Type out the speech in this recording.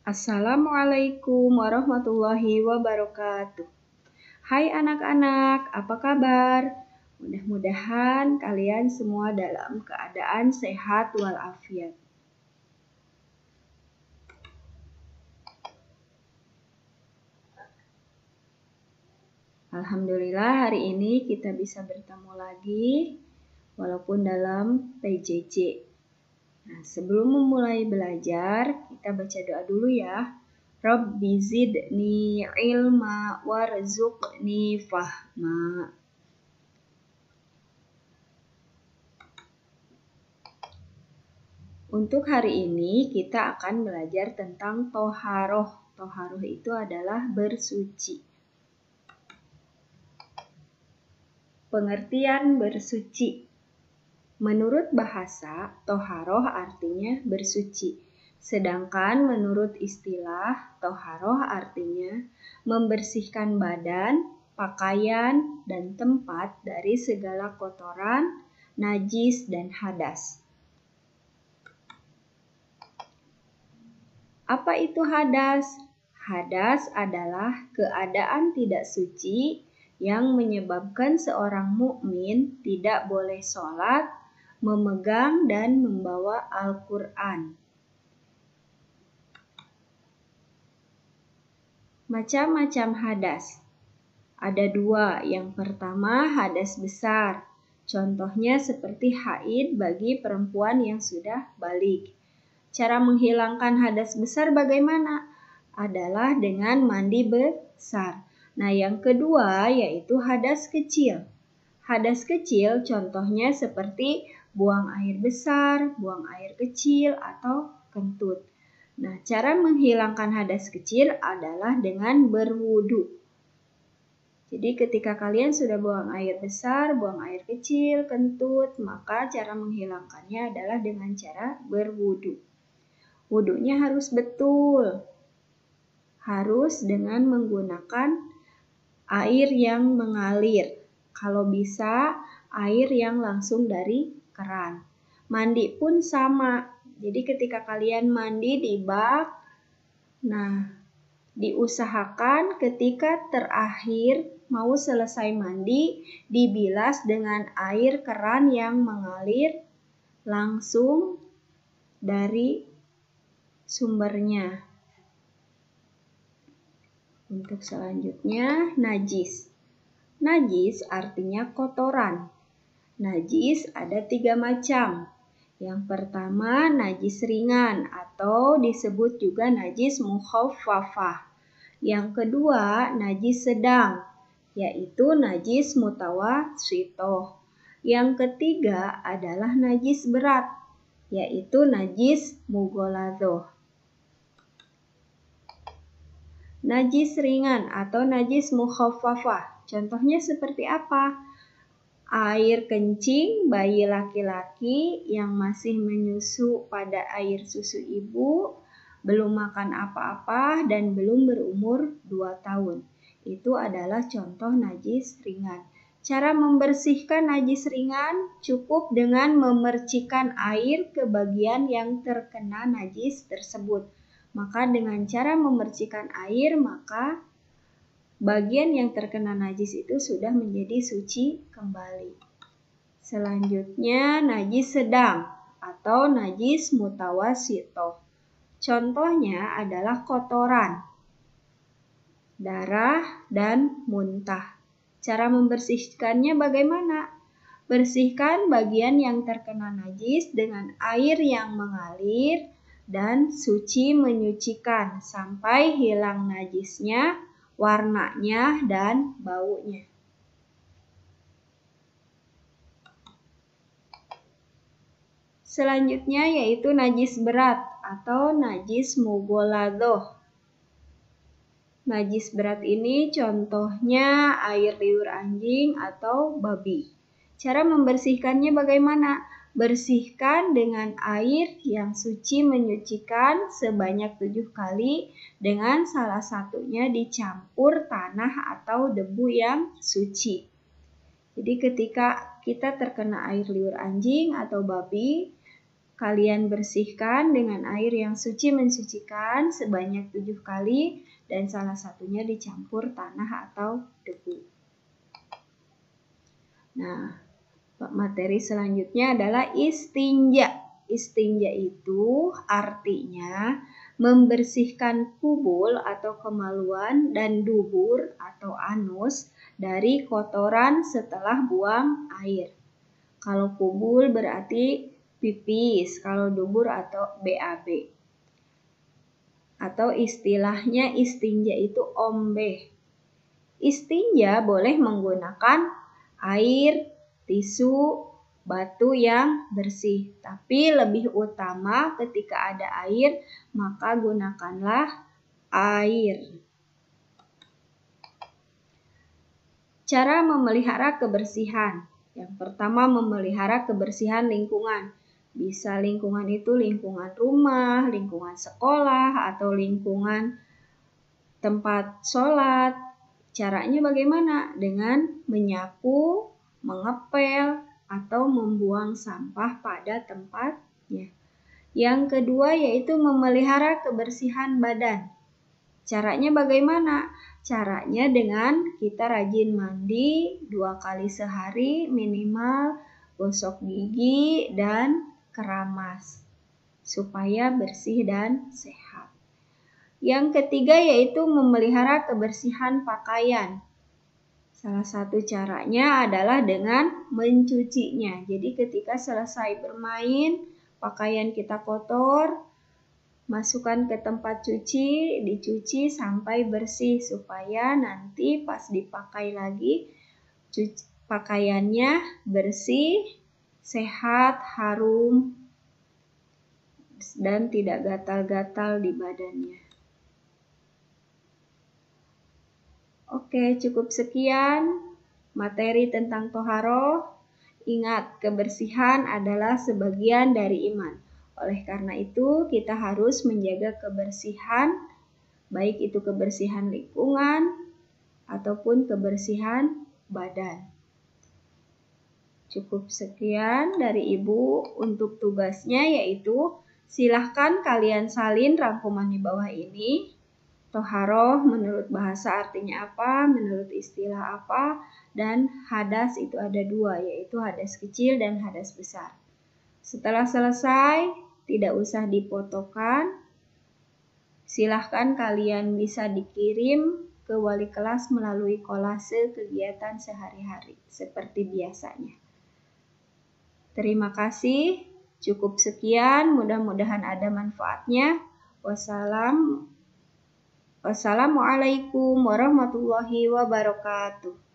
Assalamualaikum warahmatullahi wabarakatuh. Hai anak-anak, apa kabar? Mudah-mudahan kalian semua dalam keadaan sehat walafiat. Alhamdulillah hari ini kita bisa bertemu lagi walaupun dalam PJJ. Nah, sebelum memulai belajar, kita baca doa dulu ya. Rabbi zidni ilma warzuqni fahma. Untuk hari ini kita akan belajar tentang toharoh. Toharoh itu adalah bersuci. Pengertian bersuci. Menurut bahasa, toharoh artinya bersuci. Sedangkan menurut istilah, toharoh artinya membersihkan badan, pakaian, dan tempat dari segala kotoran, najis, dan hadas. Apa itu hadas? Hadas adalah keadaan tidak suci yang menyebabkan seorang mukmin tidak boleh sholat, memegang dan membawa Al-Quran. Macam-macam hadas. Ada dua. Yang pertama hadas besar. Contohnya seperti haid bagi perempuan yang sudah balik. Cara menghilangkan hadas besar bagaimana? Adalah dengan mandi besar. Nah, yang kedua yaitu hadas kecil. Hadas kecil contohnya seperti buang air besar, buang air kecil, atau kentut. Nah, cara menghilangkan hadas kecil adalah dengan berwudu. Jadi ketika kalian sudah buang air besar, buang air kecil, kentut, maka cara menghilangkannya adalah dengan cara berwudu. Wudunya harus betul. Harus dengan menggunakan air yang mengalir. Kalau bisa, air yang langsung dari keran. Mandi pun sama. Jadi ketika kalian mandi di bak, nah diusahakan ketika terakhir mau selesai mandi, dibilas dengan air keran yang mengalir langsung dari sumbernya. Untuk selanjutnya, najis. Najis artinya kotoran. Najis ada 3 macam. Yang pertama, najis ringan atau disebut juga najis mukhaffafah. Yang kedua, najis sedang, yaitu najis mutawassithah. Yang ketiga adalah najis berat, yaitu najis mughaladzah. Najis ringan atau najis mukhaffafah. Contohnya seperti apa? Air kencing bayi laki-laki yang masih menyusu pada air susu ibu, belum makan apa-apa dan belum berumur 2 tahun. Itu adalah contoh najis ringan. Cara membersihkan najis ringan cukup dengan memercikkan air ke bagian yang terkena najis tersebut. Maka dengan cara memercikkan air, maka bagian yang terkena najis itu sudah menjadi suci kembali. Selanjutnya, najis sedang atau najis mutawassithah. Contohnya adalah kotoran, darah, dan muntah. Cara membersihkannya bagaimana? Bersihkan bagian yang terkena najis dengan air yang mengalir dan suci menyucikan sampai hilang najisnya, warnanya, dan baunya. Selanjutnya yaitu najis berat atau najis mughaladzah. Najis berat ini contohnya air liur anjing atau babi. Cara membersihkannya bagaimana? Bersihkan dengan air yang suci menyucikan sebanyak 7 kali dengan salah satunya dicampur tanah atau debu yang suci. Jadi ketika kita terkena air liur anjing atau babi, kalian bersihkan dengan air yang suci mensucikan sebanyak 7 kali dan salah satunya dicampur tanah atau debu. Nah, materi selanjutnya adalah istinja. Istinja itu artinya membersihkan kubul atau kemaluan dan dubur atau anus dari kotoran setelah buang air. Kalau kubul berarti pipis, kalau dubur atau BAB. Atau istilahnya istinja itu ombe. Istinja boleh menggunakan air, tisu, batu yang bersih. Tapi lebih utama ketika ada air, maka gunakanlah air. Cara memelihara kebersihan. Yang pertama, memelihara kebersihan lingkungan. Bisa lingkungan itu lingkungan rumah, lingkungan sekolah, atau lingkungan tempat sholat. Caranya bagaimana? Dengan menyapu, mengepel, atau membuang sampah pada tempatnya. Yang kedua yaitu memelihara kebersihan badan. Caranya bagaimana? Caranya dengan kita rajin mandi 2 kali sehari minimal, gosok gigi, dan keramas supaya bersih dan sehat. Yang ketiga yaitu memelihara kebersihan pakaian. Salah satu caranya adalah dengan mencucinya. Jadi ketika selesai bermain, pakaian kita kotor, masukkan ke tempat cuci, dicuci sampai bersih supaya nanti pas dipakai lagi pakaiannya bersih, sehat, harum, dan tidak gatal-gatal di badannya. Oke, cukup sekian materi tentang toharoh. Ingat, kebersihan adalah sebagian dari iman. Oleh karena itu, kita harus menjaga kebersihan, baik itu kebersihan lingkungan ataupun kebersihan badan. Cukup sekian dari Ibu untuk tugasnya, yaitu silahkan kalian salin rangkuman di bawah ini. Toharoh menurut bahasa artinya apa, menurut istilah apa, dan hadas itu ada 2, yaitu hadas kecil dan hadas besar. Setelah selesai, tidak usah difotokan. Silahkan kalian bisa dikirim ke wali kelas melalui kolase kegiatan sehari-hari seperti biasanya. Terima kasih, cukup sekian, mudah-mudahan ada manfaatnya. Wassalamualaikum warahmatullahi wabarakatuh.